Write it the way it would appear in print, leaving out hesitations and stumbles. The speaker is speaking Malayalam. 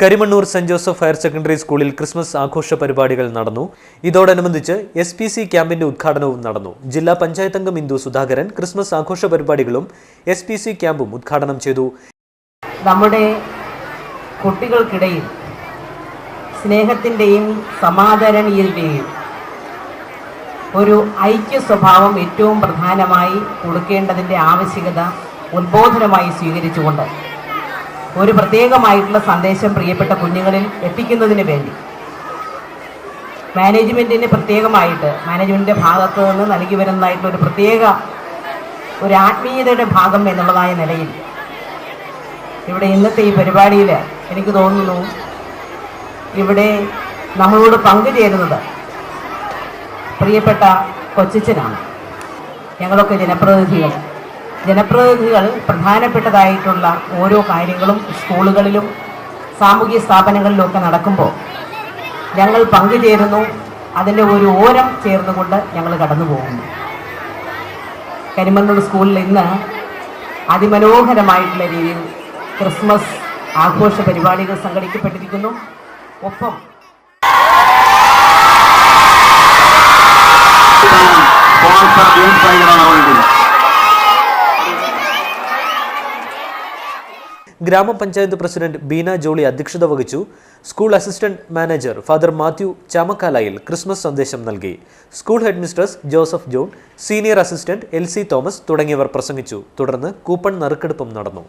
Karimannoor saint Joseph higher secondary സ്കൂളിൽ ക്രിസ്മസ് ആഘോഷ പരിപാടികൾ നടന്നു. ഇതോടനുബന്ധിച്ച് SPC ക്യാമ്പിന്റെ ഉദ്ഘാടനവും നടന്നു. ജില്ലാ പഞ്ചായത്ത് അംഗം ഇന്ദു സുധാകരൻ ക്രിസ്മസ് ആഘോഷ പരിപാടികളും SPC ക്യാമ്പും ഉദ്ഘാടനം ചെയ്തു. നമ്മുടെ കുട്ടികൾക്കിടയിൽ സ്നേഹത്തിന്റെയും സമാദരണീയതയുടെയും ഒരു ഐക്യ സ്വഭാവം ഏറ്റവും പ്രധാനമായി കൊടുക്കേണ്ടതിന്റെ ആവശ്യകത ഉദ്ബോധനമായി സ്വീകരിച്ചുകൊണ്ട് ഒരു പ്രത്യേകമായിട്ടുള്ള സന്ദേശം പ്രിയപ്പെട്ട കുഞ്ഞുങ്ങളിൽ എത്തിക്കുന്നതിന് വേണ്ടി മാനേജ്മെന്റിന് മാനേജ്മെന്റിന്റെ ഭാഗത്ത് നിന്ന് നൽകി വരുന്നതായിട്ടുള്ള ഒരു പ്രത്യേക ഒരു ആത്മീയതയുടെ ഭാഗം എന്നുള്ളതായ നിലയിൽ ഇവിടെ ഇന്നത്തെ ഈ പരിപാടിയിൽ എനിക്ക് തോന്നുന്നു ഇവിടെ നമ്മളോട് പങ്കുചേരുന്നത് പ്രിയപ്പെട്ട കൊച്ചച്ഛനാണ്. ഞങ്ങളൊക്കെ ജനപ്രതിനിധികൾ പ്രധാനപ്പെട്ടതായിട്ടുള്ള ഓരോ കാര്യങ്ങളും സ്കൂളുകളിലും സാമൂഹ്യ സ്ഥാപനങ്ങളിലുമൊക്കെ നടക്കുമ്പോൾ ഞങ്ങൾ പങ്കുചേരുന്നു. അതിൻ്റെ ഒരു ഓരം ചേർന്നുകൊണ്ട് ഞങ്ങൾ കടന്നു പോകുന്നു. കരിമണ്ണൂർ സ്കൂളിൽ ഇന്ന് അതിമനോഹരമായിട്ടുള്ള രീതിയിൽ ക്രിസ്മസ് ആഘോഷ പരിപാടികൾ സംഘടിപ്പിക്കപ്പെട്ടിരിക്കുന്നു. ഒപ്പം ഗ്രാമപഞ്ചായത്ത് പ്രസിഡന്റ് ബീന ജോളി അധ്യക്ഷത വഹിച്ചു. School assistant manager father Mathew ചാമക്കാലയിൽ ക്രിസ്മസ് സന്ദേശം നൽകി. School headmistress Joseph John, senior assistant LC Thomas തുടങ്ങിയവർ പ്രസംഗിച്ചു. തുടർന്ന് കൂപ്പൺ നറുക്കെടുപ്പും നടന്നു.